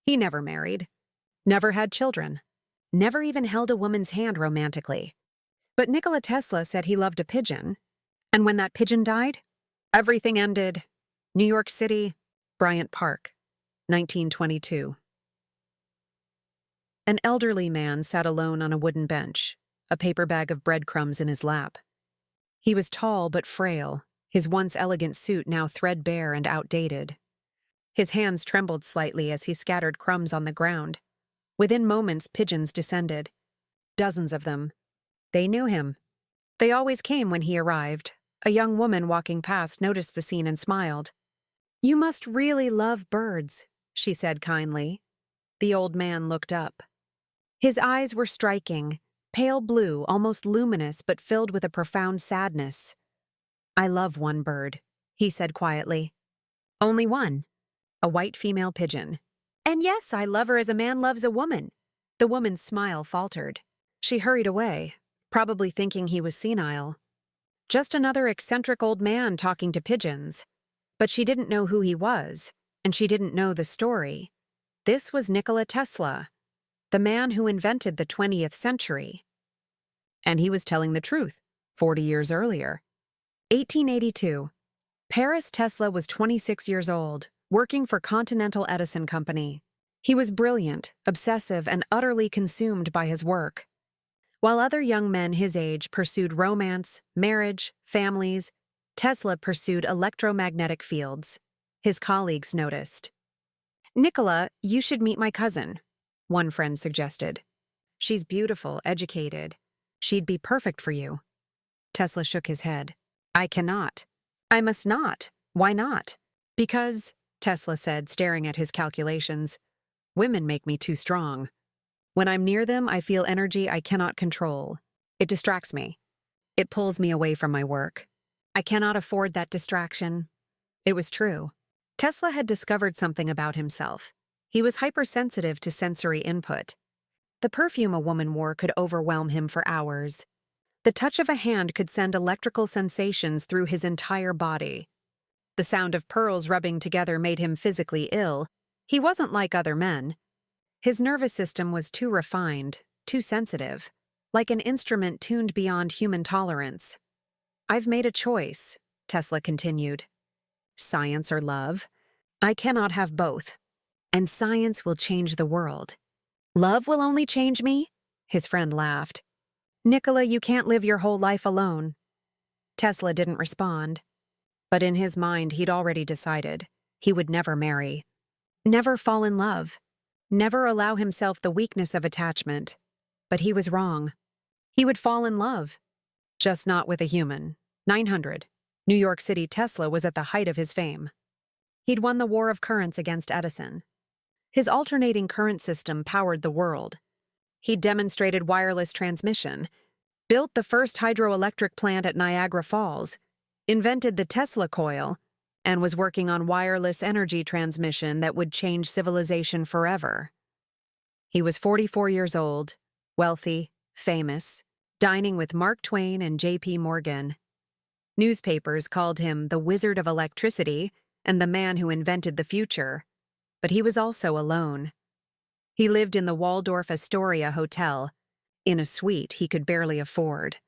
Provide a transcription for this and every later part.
He never married, never had children, never even held a woman's hand romantically. But Nikola Tesla said he loved a pigeon, and when that pigeon died, everything ended. New York City, Bryant Park, 1922. An elderly man sat alone on a wooden bench, a paper bag of breadcrumbs in his lap. He was tall but frail, his once elegant suit now threadbare and outdated. His hands trembled slightly as he scattered crumbs on the ground. Within moments, pigeons descended. Dozens of them. They knew him. They always came when he arrived. A young woman walking past noticed the scene and smiled. "You must really love birds," she said kindly. The old man looked up. His eyes were striking, pale blue, almost luminous, but filled with a profound sadness. "I love one bird," he said quietly. "Only one. A white female pigeon. And yes, I love her as a man loves a woman." The woman's smile faltered. She hurried away, probably thinking he was senile. Just another eccentric old man talking to pigeons. But she didn't know who he was, and she didn't know the story. This was Nikola Tesla, the man who invented the 20th century. And he was telling the truth, 40 years earlier. 1882. Paris. Tesla was 26 years old, working for Continental Edison Company. He was brilliant, obsessive, and utterly consumed by his work. While other young men his age pursued romance, marriage, families, Tesla pursued electromagnetic fields. His colleagues noticed. "Nikola, you should meet my cousin," one friend suggested. "She's beautiful, educated. She'd be perfect for you." Tesla shook his head. "I cannot. I must not. Why not?" "Because," Tesla said, staring at his calculations, "women make me too strong. When I'm near them, I feel energy I cannot control. It distracts me. It pulls me away from my work. I cannot afford that distraction." It was true. Tesla had discovered something about himself. He was hypersensitive to sensory input. The perfume a woman wore could overwhelm him for hours. The touch of a hand could send electrical sensations through his entire body. The sound of pearls rubbing together made him physically ill. He wasn't like other men. His nervous system was too refined, too sensitive, like an instrument tuned beyond human tolerance. "I've made a choice," Tesla continued. "Science or love? I cannot have both. And science will change the world. Love will only change me?" His friend laughed. "Nikola, you can't live your whole life alone." Tesla didn't respond. But in his mind, he'd already decided. He would never marry. Never fall in love. Never allow himself the weakness of attachment. But he was wrong. He would fall in love. Just not with a human. 900. New York City. Tesla was at the height of his fame. He'd won the war of currents against Edison. His alternating current system powered the world. He demonstrated wireless transmission, built the first hydroelectric plant at Niagara Falls, invented the Tesla coil, and was working on wireless energy transmission that would change civilization forever. He was 44 years old, wealthy, famous, dining with Mark Twain and J.P. Morgan. Newspapers called him the Wizard of Electricity and the man who invented the future. But he was also alone. He lived in the Waldorf Astoria Hotel, in a suite he could barely afford.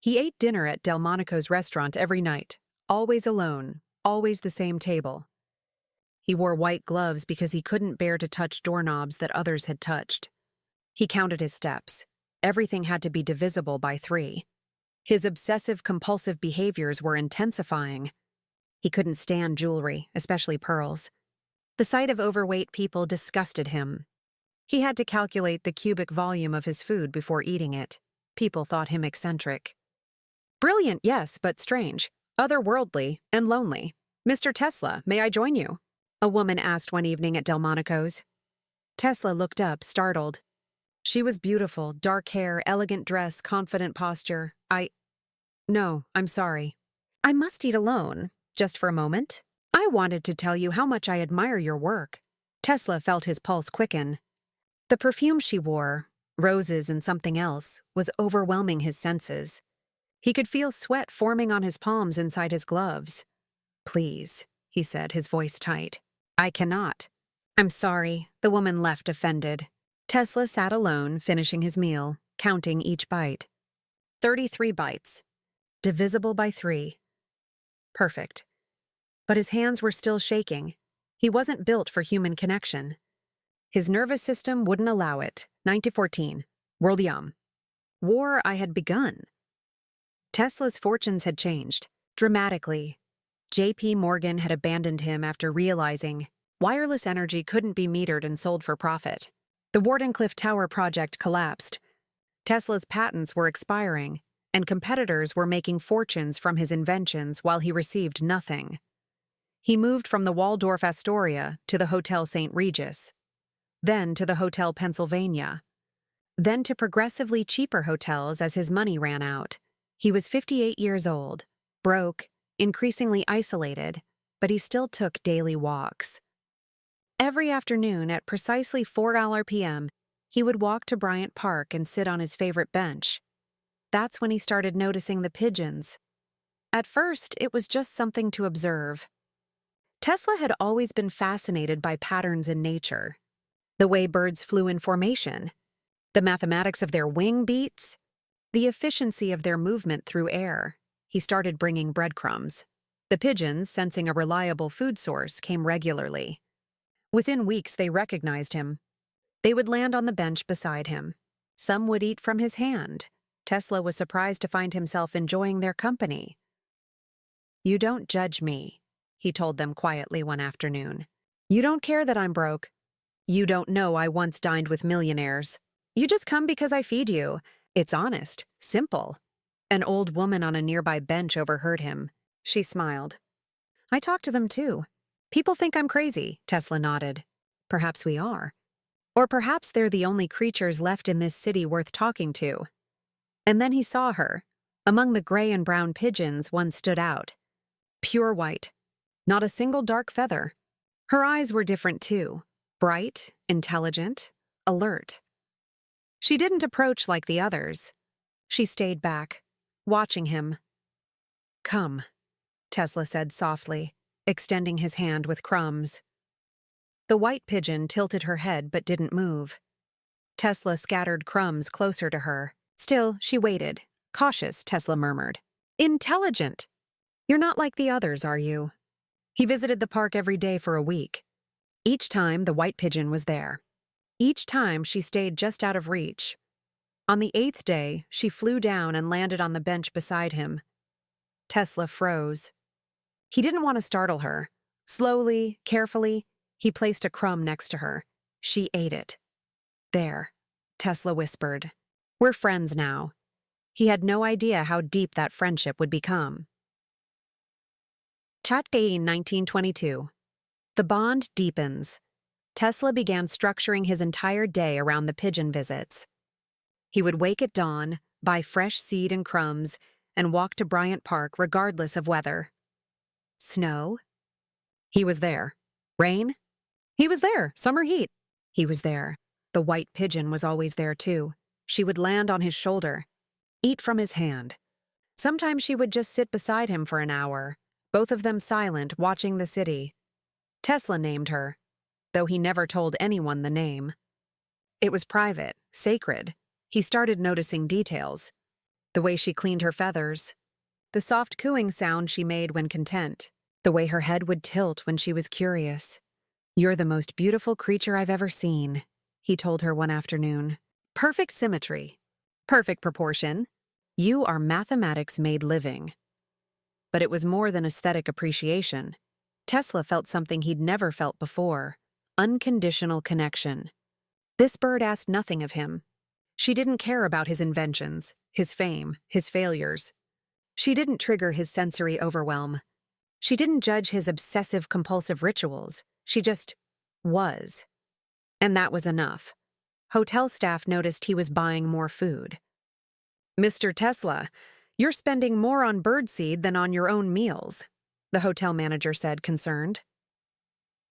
He ate dinner at Delmonico's restaurant every night, always alone, always the same table. He wore white gloves because he couldn't bear to touch doorknobs that others had touched. He counted his steps. Everything had to be divisible by 3. His obsessive-compulsive behaviors were intensifying. He couldn't stand jewelry, especially pearls. The sight of overweight people disgusted him. He had to calculate the cubic volume of his food before eating it. People thought him eccentric. Brilliant, yes, but strange, otherworldly, and lonely. "Mr. Tesla, may I join you?" a woman asked one evening at Delmonico's. Tesla looked up, startled. She was beautiful, dark hair, elegant dress, confident posture. No, I'm sorry. I must eat alone, just for a moment. I wanted to tell you how much I admire your work." Tesla felt his pulse quicken. The perfume she wore, roses and something else, was overwhelming his senses. He could feel sweat forming on his palms inside his gloves. "Please," he said, his voice tight. "I cannot. I'm sorry, the woman left offended. Tesla sat alone, finishing his meal, counting each bite. 33 bites. Divisible by 3. Perfect. But his hands were still shaking. He wasn't built for human connection. His nervous system wouldn't allow it. 1914. World Yum. War I had begun. Tesla's fortunes had changed, dramatically. J.P. Morgan had abandoned him after realizing wireless energy couldn't be metered and sold for profit. The Wardenclyffe Tower project collapsed. Tesla's patents were expiring, and competitors were making fortunes from his inventions while he received nothing. He moved from the Waldorf Astoria to the Hotel St. Regis, then to the Hotel Pennsylvania, then to progressively cheaper hotels as his money ran out. He was 58 years old, broke, increasingly isolated, but he still took daily walks. Every afternoon at precisely 4 p.m., he would walk to Bryant Park and sit on his favorite bench. That's when he started noticing the pigeons. At first, it was just something to observe. Tesla had always been fascinated by patterns in nature. The way birds flew in formation, the mathematics of their wing beats, the efficiency of their movement through air. He started bringing breadcrumbs. The pigeons, sensing a reliable food source, came regularly. Within weeks, they recognized him. They would land on the bench beside him. Some would eat from his hand. Tesla was surprised to find himself enjoying their company. "You don't judge me," he told them quietly one afternoon. "You don't care that I'm broke. You don't know I once dined with millionaires. You just come because I feed you. It's honest, simple." An old woman on a nearby bench overheard him. She smiled. "I talk to them too. People think I'm crazy," Tesla nodded. "Perhaps we are. Or perhaps they're the only creatures left in this city worth talking to." And then he saw her. Among the gray and brown pigeons, one stood out. Pure white. Not a single dark feather. Her eyes were different too. Bright, intelligent, alert. She didn't approach like the others. She stayed back, watching him. "Come," Tesla said softly, extending his hand with crumbs. The white pigeon tilted her head but didn't move. Tesla scattered crumbs closer to her. Still, she waited. Cautious, Tesla murmured. "Intelligent. You're not like the others, are you?" He visited the park every day for a week. Each time, the white pigeon was there. Each time, she stayed just out of reach. On the 8th day, she flew down and landed on the bench beside him. Tesla froze. He didn't want to startle her. Slowly, carefully, he placed a crumb next to her. She ate it. "There," Tesla whispered. "We're friends now." He had no idea how deep that friendship would become. Chapter 1922. The bond deepens. Tesla began structuring his entire day around the pigeon visits. He would wake at dawn, buy fresh seed and crumbs, and walk to Bryant Park regardless of weather. Snow? He was there. Rain? He was there. Summer heat? He was there. The white pigeon was always there too. She would land on his shoulder, eat from his hand. Sometimes she would just sit beside him for an hour, both of them silent, watching the city. Tesla named her, though he never told anyone the name. It was private, sacred. He started noticing details. The way she cleaned her feathers, the soft cooing sound she made when content, the way her head would tilt when she was curious. "You're the most beautiful creature I've ever seen," he told her one afternoon. "Perfect symmetry. Perfect proportion. You are mathematics made living." But it was more than aesthetic appreciation. Tesla felt something he'd never felt before. Unconditional connection. This bird asked nothing of him. She didn't care about his inventions, his fame, his failures. She didn't trigger his sensory overwhelm. She didn't judge his obsessive-compulsive rituals. She just was. And that was enough. Hotel staff noticed he was buying more food. "Mr. Tesla, you're spending more on birdseed than on your own meals," the hotel manager said, concerned.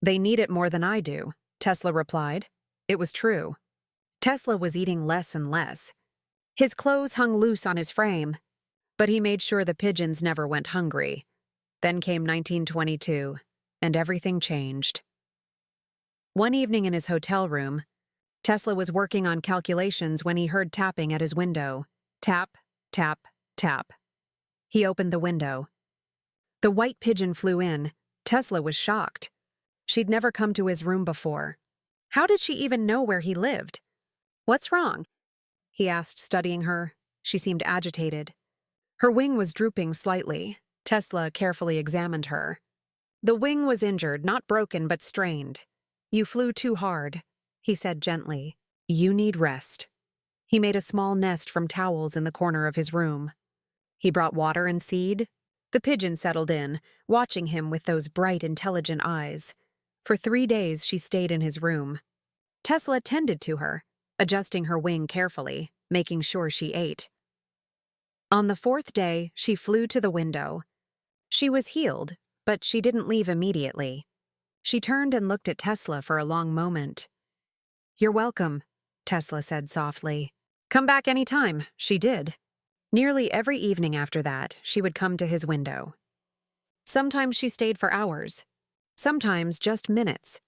"They need it more than I do," Tesla replied. It was true. Tesla was eating less and less. His clothes hung loose on his frame, but he made sure the pigeons never went hungry. Then came 1922, and everything changed. One evening in his hotel room, Tesla was working on calculations when he heard tapping at his window. Tap, tap, tap. He opened the window. The white pigeon flew in. Tesla was shocked. She'd never come to his room before. How did she even know where he lived? "What's wrong?" he asked, studying her. She seemed agitated. Her wing was drooping slightly. Tesla carefully examined her. The wing was injured, not broken, but strained. "You flew too hard," he said gently. "You need rest." He made a small nest from towels in the corner of his room. He brought water and seed. The pigeon settled in, watching him with those bright, intelligent eyes. For 3 days, she stayed in his room. Tesla tended to her, adjusting her wing carefully, making sure she ate. On the 4th day, she flew to the window. She was healed, but she didn't leave immediately. She turned and looked at Tesla for a long moment. "You're welcome," Tesla said softly. "Come back any time." She did. Nearly every evening after that, she would come to his window. Sometimes she stayed for hours, sometimes just minutes.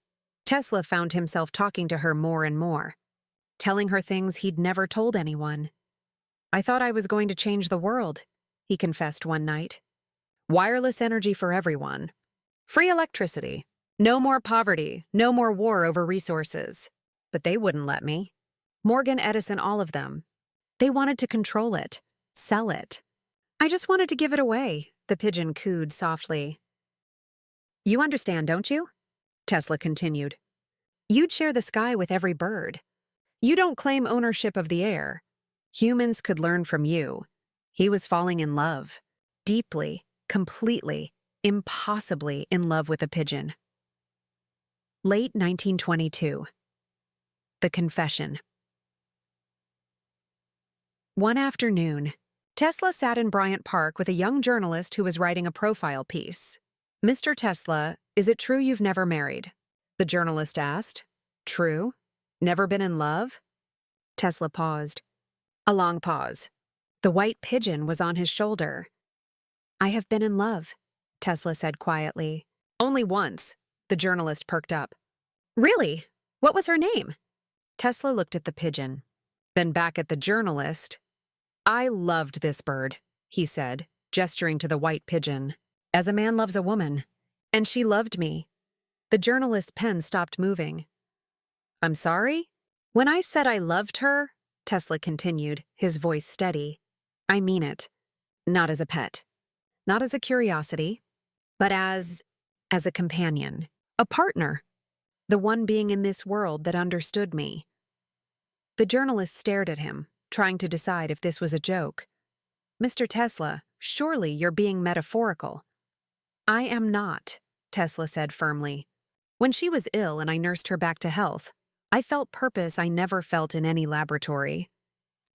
Tesla found himself talking to her more and more, telling her things he'd never told anyone. "I thought I was going to change the world," he confessed one night. "Wireless energy for everyone. Free electricity. No more poverty, no more war over resources." But they wouldn't let me. Morgan, Edison, all of them. They wanted to control it, sell it. "I just wanted to give it away," the pigeon cooed softly. "You understand, don't you?" Tesla continued. "You'd share the sky with every bird. You don't claim ownership of the air. Humans could learn from you." He was falling in love. Deeply, completely, impossibly in love with a pigeon. Late 1922. The confession. One afternoon, Tesla sat in Bryant Park with a young journalist who was writing a profile piece. "Mr. Tesla, is it true you've never married?" the journalist asked. "True? Never been in love?" Tesla paused. A long pause. The white pigeon was on his shoulder. "I have been in love," Tesla said quietly. "Only once," the journalist perked up. "Really? What was her name?" Tesla looked at the pigeon, then back at the journalist. "I loved this bird," he said, gesturing to the white pigeon, "as a man loves a woman. And she loved me." The journalist's pen stopped moving. "I'm sorry? When I said I loved her," Tesla continued, his voice steady, "I mean it. Not as a pet. Not as a curiosity. But as a companion. A partner. The one being in this world that understood me." The journalist stared at him, trying to decide if this was a joke. "Mr. Tesla, surely you're being metaphorical." "I am not," Tesla said firmly. "When she was ill and I nursed her back to health, I felt purpose I never felt in any laboratory.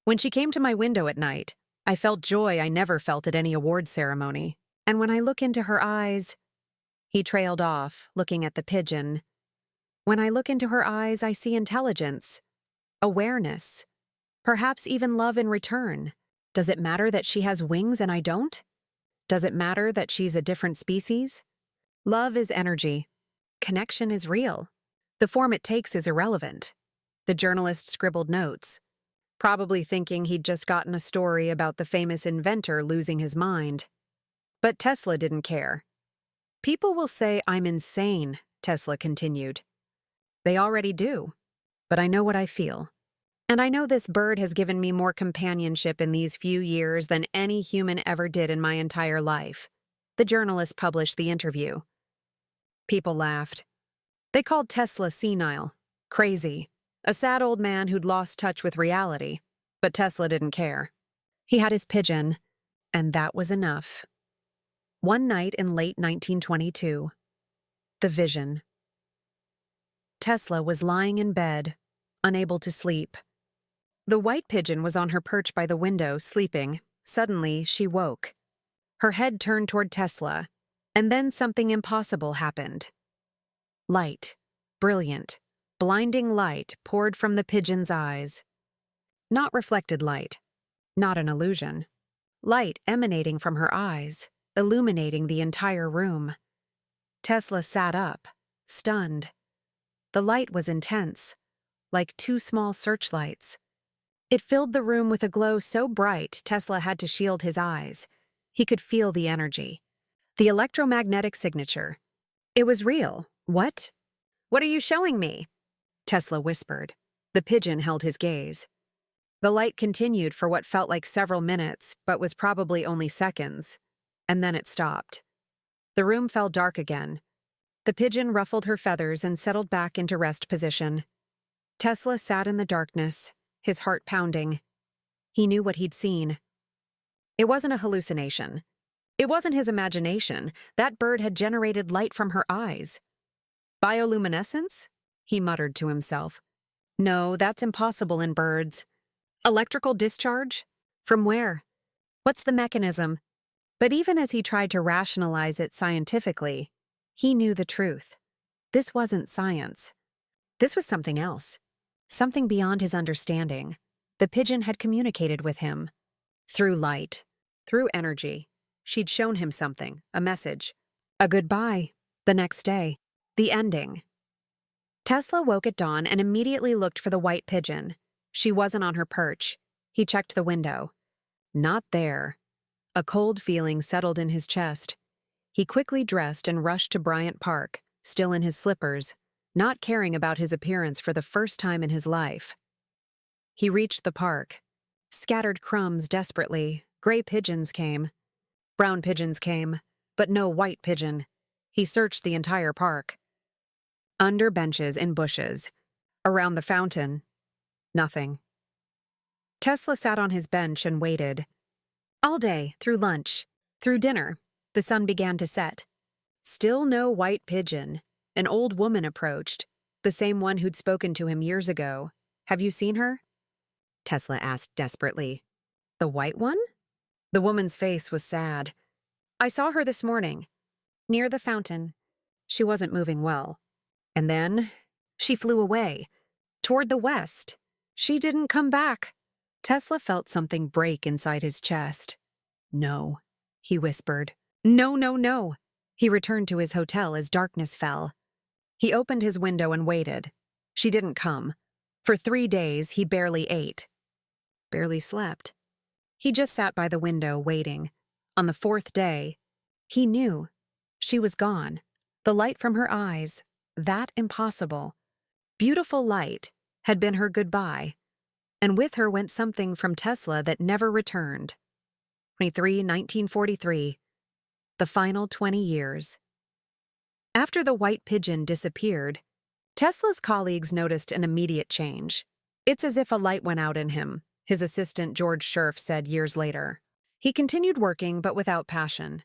When she came to my window at night, I felt joy I never felt at any award ceremony. And when I look into her eyes—" He trailed off, looking at the pigeon. "When I look into her eyes, I see intelligence, awareness, perhaps even love in return. Does it matter that she has wings and I don't? Does it matter that she's a different species? Love is energy. Connection is real. The form it takes is irrelevant." The journalist scribbled notes, probably thinking he'd just gotten a story about the famous inventor losing his mind. But Tesla didn't care. "People will say I'm insane," Tesla continued. "They already do. But I know what I feel. And I know this bird has given me more companionship in these few years than any human ever did in my entire life." The journalist published the interview. People laughed. They called Tesla senile, crazy, a sad old man who'd lost touch with reality. But Tesla didn't care. He had his pigeon, and that was enough. One night in late 1922, the vision. Tesla was lying in bed, unable to sleep. The white pigeon was on her perch by the window, sleeping. Suddenly, she woke. Her head turned toward Tesla, and then something impossible happened. Light, brilliant, blinding light poured from the pigeon's eyes. Not reflected light, not an illusion. Light emanating from her eyes, illuminating the entire room. Tesla sat up, stunned. The light was intense, like two small searchlights. It filled the room with a glow so bright Tesla had to shield his eyes. He could feel the energy. The electromagnetic signature. It was real. What? What are you showing me? Tesla whispered. The pigeon held his gaze. The light continued for what felt like several minutes, but was probably only seconds. And then it stopped. The room fell dark again. The pigeon ruffled her feathers and settled back into rest position. Tesla sat in the darkness, his heart pounding. He knew what he'd seen. It wasn't a hallucination. It wasn't his imagination. That bird had generated light from her eyes. Bioluminescence? He muttered to himself. No, that's impossible in birds. Electrical discharge? From where? What's the mechanism? But even as he tried to rationalize it scientifically, he knew the truth. This wasn't science. This was something else. Something beyond his understanding. The pigeon had communicated with him. Through light. Through energy. She'd shown him something, a message. A goodbye. The next day. The ending. Tesla woke at dawn and immediately looked for the white pigeon. She wasn't on her perch. He checked the window. Not there. A cold feeling settled in his chest. He quickly dressed and rushed to Bryant Park, still in his slippers, not caring about his appearance for the first time in his life. He reached the park. Scattered crumbs desperately. Gray pigeons came. Brown pigeons came, but no white pigeon. He searched the entire park. Under benches in bushes. Around the fountain. Nothing. Tesla sat on his bench and waited. All day, through lunch, through dinner, the sun began to set. Still no white pigeon. An old woman approached, the same one who'd spoken to him years ago. Have you seen her? Tesla asked desperately. The white one? The woman's face was sad. I saw her this morning, near the fountain. She wasn't moving well. And then, she flew away, toward the west. She didn't come back. Tesla felt something break inside his chest. No, he whispered. No, no, no. He returned to his hotel as darkness fell. He opened his window and waited. She didn't come. For 3 days, he barely ate. Barely slept. He just sat by the window, waiting. On the 4th day, he knew. She was gone. The light from her eyes, that impossible, beautiful light, had been her goodbye. And with her went something from Tesla that never returned. 1943. The final 20 years. After the white pigeon disappeared, Tesla's colleagues noticed an immediate change. It's as if a light went out in him, his assistant George Scherf said years later. He continued working, but without passion.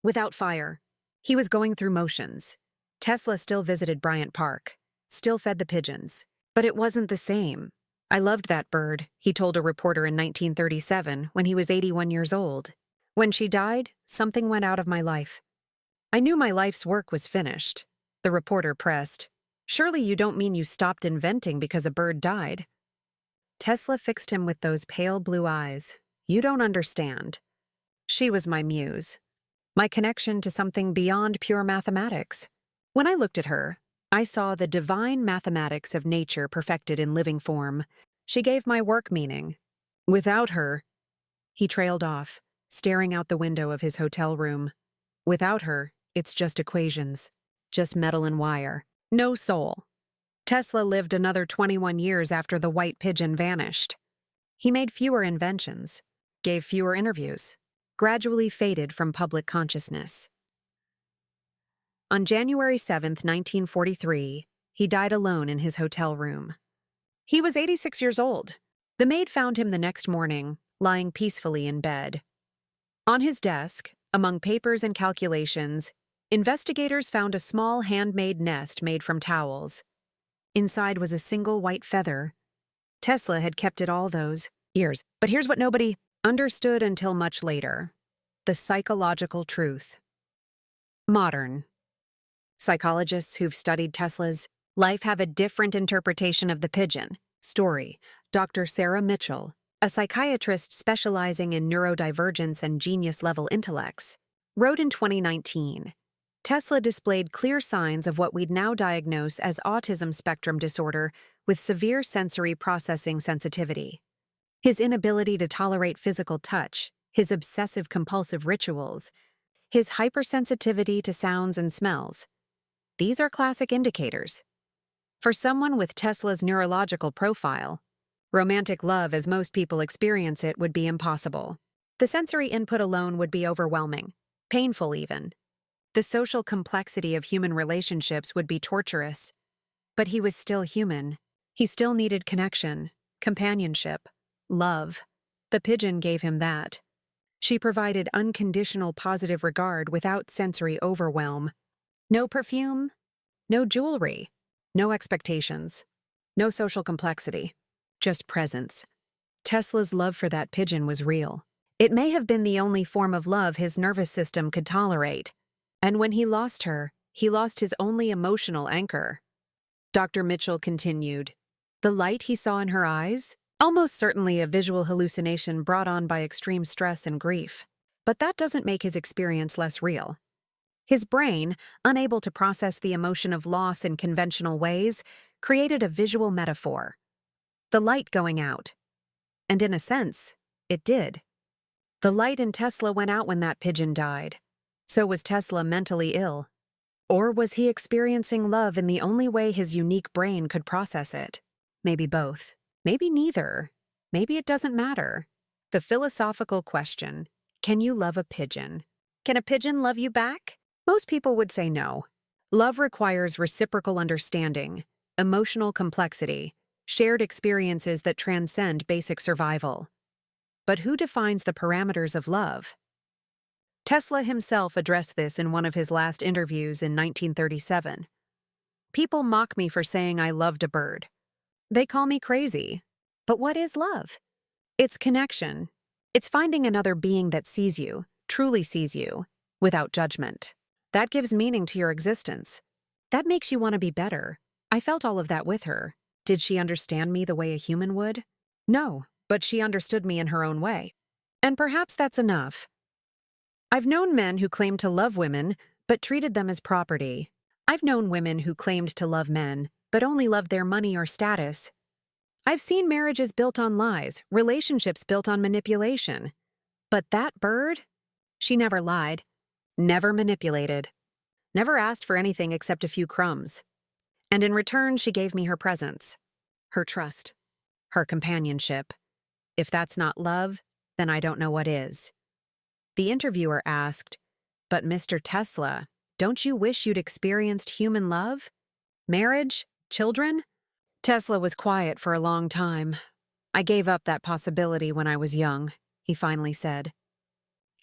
Without fire. He was going through motions. Tesla still visited Bryant Park, still fed the pigeons. But it wasn't the same. I loved that bird, he told a reporter in 1937 when he was 81 years old. When she died, something went out of my life. I knew my life's work was finished. The reporter pressed. Surely you don't mean you stopped inventing because a bird died? Tesla fixed him with those pale blue eyes. You don't understand. She was my muse. My connection to something beyond pure mathematics. When I looked at her, I saw the divine mathematics of nature perfected in living form. She gave my work meaning. Without her, he trailed off, staring out the window of his hotel room. Without her, it's just equations, just metal and wire, no soul. Tesla lived another 21 years after the white pigeon vanished. He made fewer inventions, gave fewer interviews, gradually faded from public consciousness. On January 7, 1943, he died alone in his hotel room. He was 86 years old. The maid found him the next morning, lying peacefully in bed. On his desk, among papers and calculations, investigators found a small handmade nest made from towels. Inside was a single white feather. Tesla had kept it all those years, but here's what nobody understood until much later. The psychological truth. Modern. Psychologists who've studied Tesla's life have a different interpretation of the pigeon story. Dr. Sarah Mitchell, a psychiatrist specializing in neurodivergence and genius-level intellects, wrote in 2019, Tesla displayed clear signs of what we'd now diagnose as autism spectrum disorder with severe sensory processing sensitivity. His inability to tolerate physical touch, his obsessive-compulsive rituals, his hypersensitivity to sounds and smells. These are classic indicators. For someone with Tesla's neurological profile, romantic love as most people experience it would be impossible. The sensory input alone would be overwhelming, painful even. The social complexity of human relationships would be torturous. But he was still human. He still needed connection, companionship, love. The pigeon gave him that. She provided unconditional positive regard without sensory overwhelm. No perfume, no jewelry, no expectations, no social complexity, just presence. Tesla's love for that pigeon was real. It may have been the only form of love his nervous system could tolerate. And when he lost her, he lost his only emotional anchor. Dr. Mitchell continued, "The light he saw in her eyes? Almost certainly a visual hallucination brought on by extreme stress and grief. But that doesn't make his experience less real. His brain, unable to process the emotion of loss in conventional ways, created a visual metaphor. The light going out. And in a sense, it did. The light in Tesla went out when that pigeon died. So was Tesla mentally ill? Or was he experiencing love in the only way his unique brain could process it? Maybe both. Maybe neither. Maybe it doesn't matter. The philosophical question, can you love a pigeon? Can a pigeon love you back? Most people would say no. Love requires reciprocal understanding, emotional complexity, shared experiences that transcend basic survival. But who defines the parameters of love? Tesla himself addressed this in one of his last interviews in 1937. People mock me for saying I loved a bird. They call me crazy. But what is love? It's connection. It's finding another being that sees you, truly sees you, without judgment. That gives meaning to your existence. That makes you want to be better. I felt all of that with her. Did she understand me the way a human would? No, but she understood me in her own way. And perhaps that's enough. I've known men who claimed to love women, but treated them as property. I've known women who claimed to love men, but only loved their money or status. I've seen marriages built on lies, relationships built on manipulation. But that bird? She never lied, never manipulated, never asked for anything except a few crumbs. And in return, she gave me her presence, her trust, her companionship. If that's not love, then I don't know what is. The interviewer asked, "But Mr. Tesla, don't you wish you'd experienced human love? Marriage? Children?" Tesla was quiet for a long time. "I gave up that possibility when I was young," he finally said.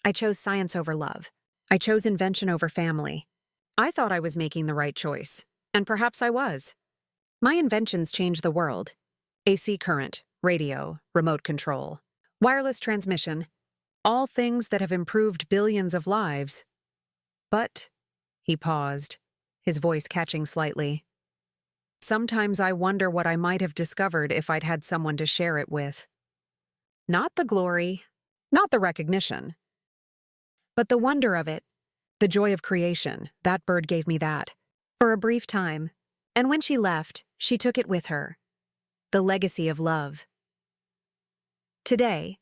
"I chose science over love. I chose invention over family. I thought I was making the right choice, and perhaps I was. My inventions changed the world. AC current, radio, remote control, wireless transmission, all things that have improved billions of lives. But," he paused, his voice catching slightly, "sometimes I wonder what I might have discovered if I'd had someone to share it with. Not the glory, not the recognition, but the wonder of it, the joy of creation. That bird gave me that, for a brief time. And when she left, she took it with her. The legacy of love." Today,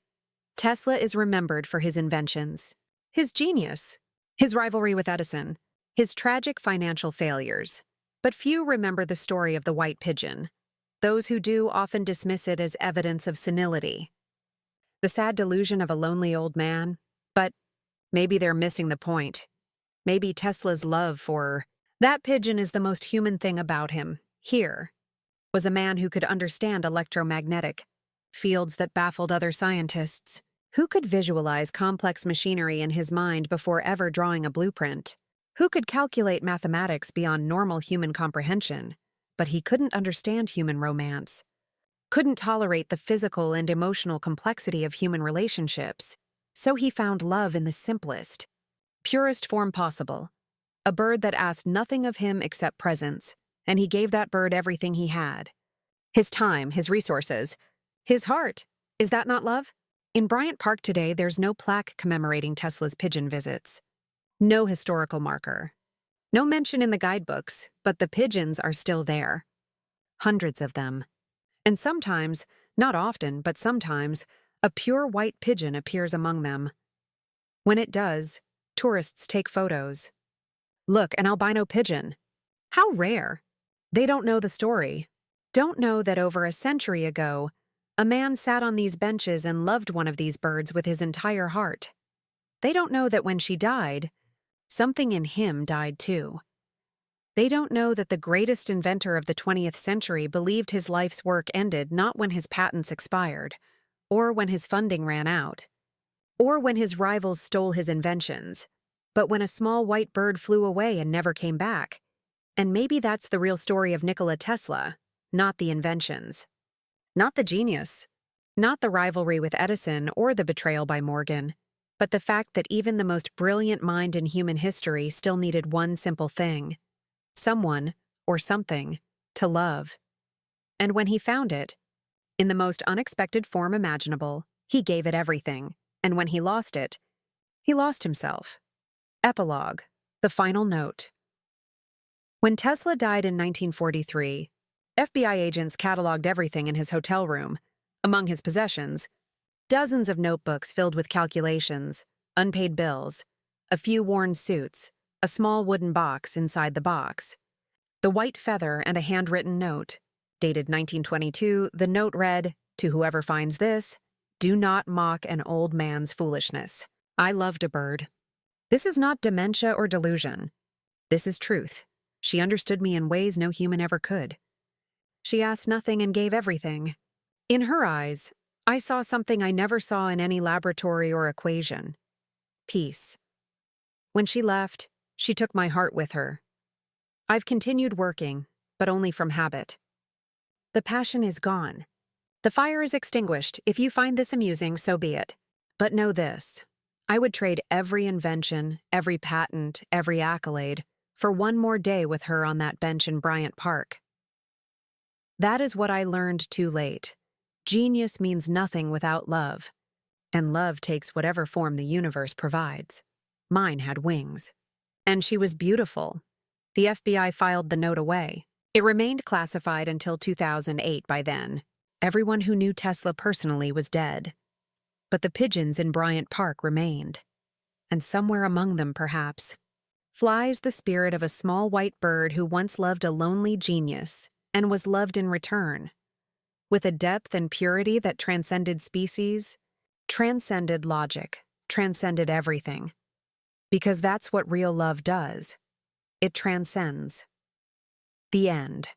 Tesla is remembered for his inventions, his genius, his rivalry with Edison, his tragic financial failures. But few remember the story of the white pigeon. Those who do often dismiss it as evidence of senility. The sad delusion of a lonely old man. But maybe they're missing the point. Maybe Tesla's love for that pigeon is the most human thing about him. Here was a man who could understand electromagnetic fields that baffled other scientists, who could visualize complex machinery in his mind before ever drawing a blueprint, who could calculate mathematics beyond normal human comprehension, but he couldn't understand human romance, couldn't tolerate the physical and emotional complexity of human relationships. So he found love in the simplest, purest form possible, a bird that asked nothing of him except presence, and he gave that bird everything he had. His time, his resources, his heart. Is that not love? In Bryant Park today, there's no plaque commemorating Tesla's pigeon visits. No historical marker. No mention in the guidebooks, but the pigeons are still there. Hundreds of them. And sometimes, not often, but sometimes, a pure white pigeon appears among them. When it does, tourists take photos. Look, an albino pigeon. How rare. They don't know the story. Don't know that over a century ago, a man sat on these benches and loved one of these birds with his entire heart. They don't know that when she died, something in him died too. They don't know that the greatest inventor of the 20th century believed his life's work ended not when his patents expired, or when his funding ran out, or when his rivals stole his inventions, but when a small white bird flew away and never came back. And maybe that's the real story of Nikola Tesla, not the inventions. Not the genius, not the rivalry with Edison or the betrayal by Morgan, but the fact that even the most brilliant mind in human history still needed one simple thing: someone, or something, to love. And when he found it, in the most unexpected form imaginable, he gave it everything, and when he lost it, he lost himself. Epilogue, the final note. When Tesla died in 1943, FBI agents cataloged everything in his hotel room. Among his possessions, dozens of notebooks filled with calculations, unpaid bills, a few worn suits, a small wooden box inside the box. The white feather and a handwritten note. Dated 1922, the note read, "To whoever finds this, do not mock an old man's foolishness. I loved a bird. This is not dementia or delusion. This is truth. She understood me in ways no human ever could. She asked nothing and gave everything. In her eyes, I saw something I never saw in any laboratory or equation. Peace. When she left, she took my heart with her. I've continued working, but only from habit. The passion is gone. The fire is extinguished. If you find this amusing, so be it. But know this. I would trade every invention, every patent, every accolade, for one more day with her on that bench in Bryant Park. That is what I learned too late. Genius means nothing without love, and love takes whatever form the universe provides. Mine had wings. And she was beautiful. The FBI filed the note away. It remained classified until 2008 by then. Everyone who knew Tesla personally was dead. But the pigeons in Bryant Park remained. And somewhere among them, perhaps, flies the spirit of a small white bird who once loved a lonely genius and was loved in return. With a depth and purity that transcended species, transcended logic, transcended everything. Because that's what real love does. It transcends. The end.